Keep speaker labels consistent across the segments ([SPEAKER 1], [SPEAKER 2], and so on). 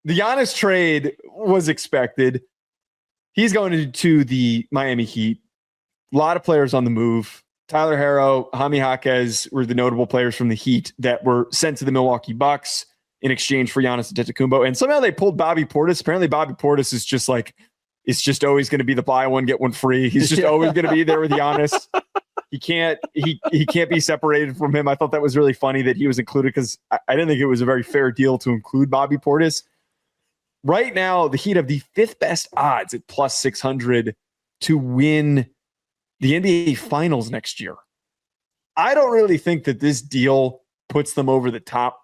[SPEAKER 1] the Giannis trade was expected. He's going to the Miami Heat. A lot of players on the move. Tyler Herro, Jaime Jaquez were the notable players from the Heat that were sent to the Milwaukee Bucks in exchange for Giannis Antetokounmpo. And somehow they pulled Bobby Portis. Apparently Bobby Portis is just like, it's just always going to be the buy one, get one free. He's just always going to be there with Giannis. He can't be separated from him. I thought that was really funny that he was included because I didn't think it was a very fair deal to include Bobby Portis. Right now, the Heat have the fifth best odds at plus 600 to win the NBA Finals next year. I don't really think that this deal puts them over the top.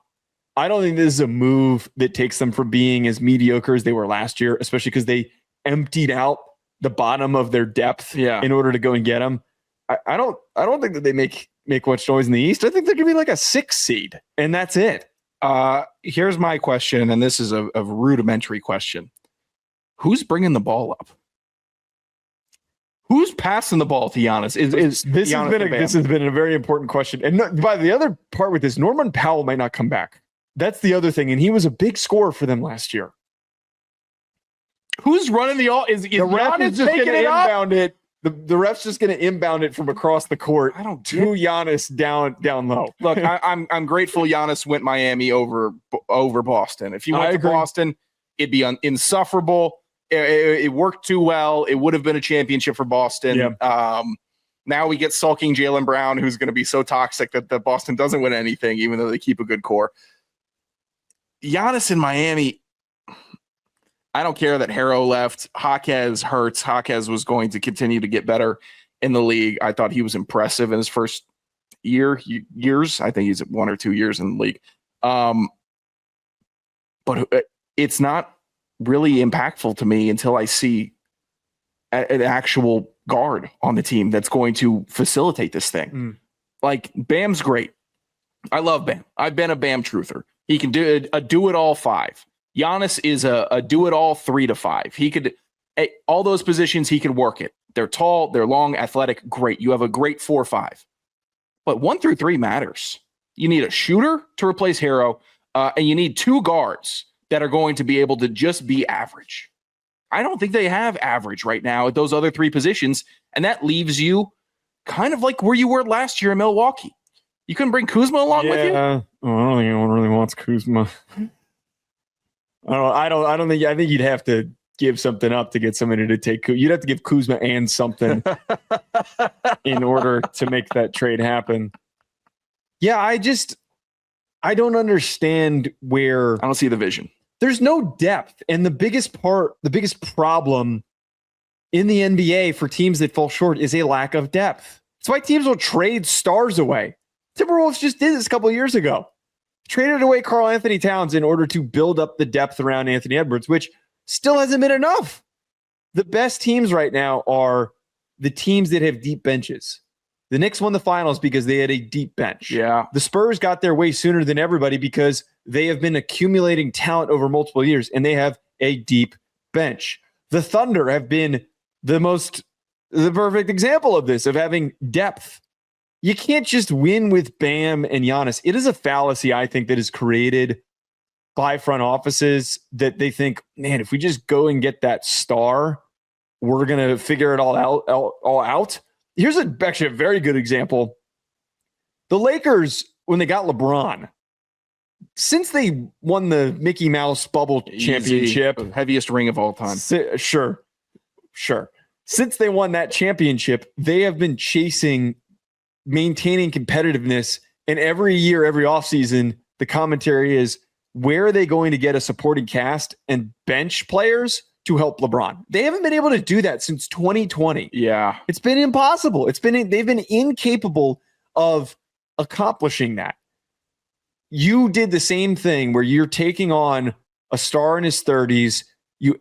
[SPEAKER 1] I don't think this is a move that takes them from being as mediocre as they were last year, especially because they emptied out the bottom of their depth in order to go and get them. I don't think that they make much noise in the East. I think they're going to be like a 6 seed, and that's it.
[SPEAKER 2] Here's my question, and this is a rudimentary question. Who's bringing the ball up? Who's passing the ball to Giannis? This
[SPEAKER 1] has been a very important question. And by the other part with this, Norman Powell might not come back. That's the other thing, and he was a big scorer for them last year.
[SPEAKER 2] Who's running the all? Is
[SPEAKER 1] the ref is just going to inbound it? The ref's just going to inbound it from across the court to Giannis down low.
[SPEAKER 2] Look, I'm grateful Giannis went Miami over Boston. If he went to Boston, it'd be insufferable. It worked too well. It would have been a championship for Boston.
[SPEAKER 1] Yep.
[SPEAKER 2] Now we get sulking Jaylen Brown, who's going to be so toxic that Boston doesn't win anything, even though they keep a good core. Giannis in Miami, I don't care that Herro left. Jaquez hurts. Jaquez was going to continue to get better in the league. I thought he was impressive in his first years. I think he's 1 or 2 years in the league. But it's not really impactful to me until I see an actual guard on the team that's going to facilitate this thing. Like, Bam's great. I love Bam. I've been a Bam truther. He can do a do-it-all 5. Giannis is a do-it-all 3 to 5. He could, all those positions, he could work it. They're tall, they're long, athletic, great. You have a great 4-5. But 1 through 3 matters. You need a shooter to replace Herro, and you need 2 guards that are going to be able to just be average. I don't think they have average right now at those other 3 positions, and that leaves you kind of like where you were last year in Milwaukee. You couldn't bring Kuzma along with you?
[SPEAKER 1] I don't think anyone really wants Kuzma. I think you'd have to give something up to get somebody to take. You'd have to give Kuzma and something in order to make that trade happen. Yeah, I don't understand where.
[SPEAKER 2] I don't see the vision.
[SPEAKER 1] There's no depth. And the biggest problem in the NBA for teams that fall short is a lack of depth. That's why teams will trade stars away. Timberwolves just did this a couple of years ago. Traded away Karl Anthony Towns in order to build up the depth around Anthony Edwards, which still hasn't been enough. The best teams right now are the teams that have deep benches. The Knicks won the finals because they had a deep bench.
[SPEAKER 2] Yeah.
[SPEAKER 1] The Spurs got there way sooner than everybody because they have been accumulating talent over multiple years, and they have a deep bench. The Thunder have been the perfect example of this, of having depth. You can't just win with Bam and Giannis. It is a fallacy, I think, that is created by front offices that they think, man, if we just go and get that star, we're going to figure it all out. Here's actually a very good example. The Lakers, when they got LeBron, since they won the Mickey Mouse bubble championship,
[SPEAKER 2] heaviest ring of all time.
[SPEAKER 1] Sure. Since they won that championship, they have been maintaining competitiveness. And every year, every offseason, the commentary is, where are they going to get a supporting cast and bench players to help LeBron? They haven't been able to do that since 2020.
[SPEAKER 2] Yeah.
[SPEAKER 1] It's been impossible. They've been incapable of accomplishing that. You did the same thing where you're taking on a star in his 30s. You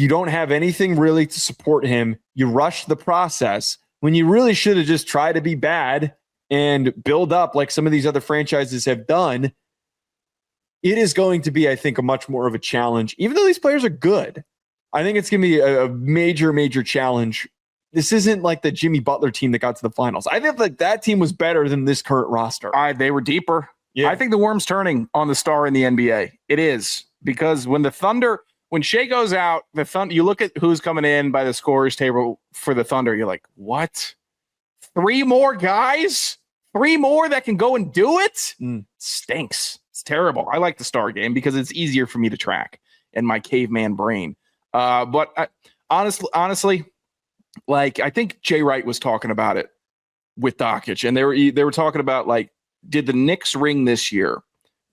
[SPEAKER 1] don't have anything really to support him. You rush the process when you really should have just tried to be bad and build up like some of these other franchises have done. It is going to be, I think, a much more of a challenge. Even though these players are good, I think it's going to be a major, major challenge. This isn't like the Jimmy Butler team that got to the finals. I think like that team was better than this current roster.
[SPEAKER 2] They were deeper.
[SPEAKER 1] Yeah.
[SPEAKER 2] I think the worm's turning on the star in the NBA. It is. because when Shea goes out, the Thunder, you look at who's coming in by the scorers table for the Thunder. You're like, what? 3 more guys? 3 more that can go and do it? Stinks. It's terrible. I like the Star game because it's easier for me to track in my caveman brain. But honestly, like, I think Jay Wright was talking about it with Doncic, and they were talking about, like, did the Knicks ring this year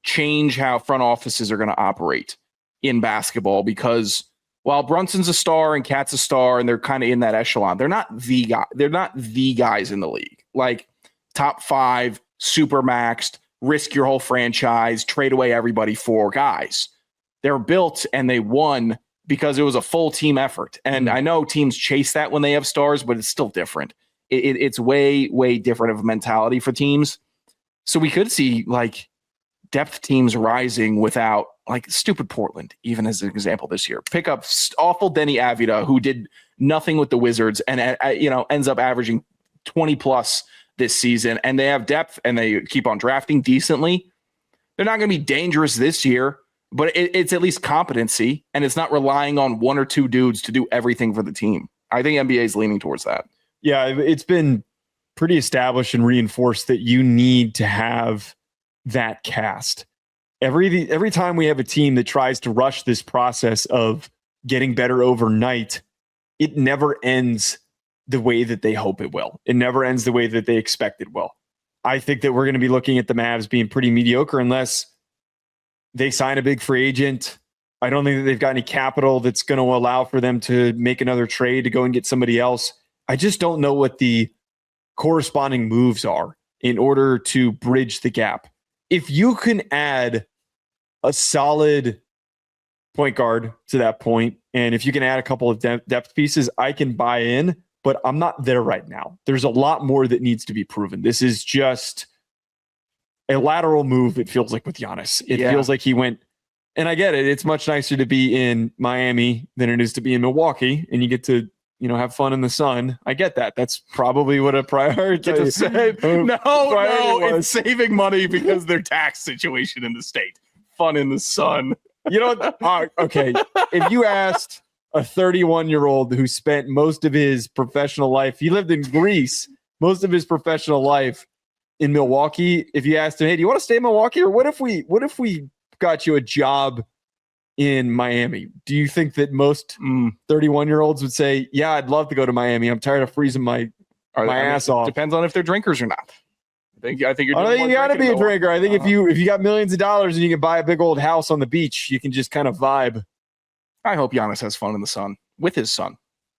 [SPEAKER 2] change how front offices are going to operate in basketball? Because while Brunson's a star and Cat's a star, and they're kind of in that echelon, they're not the guy. They're not the guys in the league. Like, top 5, super maxed, risk your whole franchise, trade away everybody for guys. They're built and they won because it was a full team effort. And I know teams chase that when they have stars, but it's still different. It's way, way different of a mentality for teams. So we could see, like, depth teams rising without, like, stupid Portland, even as an example this year. Pick up awful Denny Avdija, who did nothing with the Wizards and, ends up averaging 20 plus this season. And they have depth and they keep on drafting decently. They're not going to be dangerous this year, but it's at least competency, and it's not relying on 1 or 2 dudes to do everything for the team. I think NBA is leaning towards that.
[SPEAKER 1] Yeah, it's been pretty established and reinforced that you need to have that cast. Every time we have a team that tries to rush this process of getting better overnight, it never ends the way that they hope it will. It never ends the way that they expect it will. I think that we're going to be looking at the Mavs being pretty mediocre unless they sign a big free agent. I don't think that they've got any capital that's going to allow for them to make another trade to go and get somebody else. I just don't know what the corresponding moves are in order to bridge the gap. If you can add a solid point guard to that point, and if you can add a couple of depth pieces, I can buy in, but I'm not there right now. There's a lot more that needs to be proven. This is just a lateral move, it feels like, with Giannis. It feels like he went, and I get it. It's much nicer to be in Miami than it is to be in Milwaukee, and you get to, have fun in the sun. I get that. That's probably what a priority is.
[SPEAKER 2] No, it's saving money because their tax situation in the state. Fun in the sun.
[SPEAKER 1] Okay. If you asked a 31-year-old who spent most of his professional life, he lived in Greece, most of his professional life in Milwaukee. If you asked him, hey, do you want to stay in Milwaukee? Or what if we got you a job in Miami? Do you think that most 31-year-olds would say, yeah, I'd love to go to Miami. I'm tired of freezing my ass off.
[SPEAKER 2] Depends on if they're drinkers or not. I think you
[SPEAKER 1] got to be a drinker. I think if you got millions of dollars and you can buy a big old house on the beach, you can just kind of vibe.
[SPEAKER 2] I hope Giannis has fun in the sun with his son.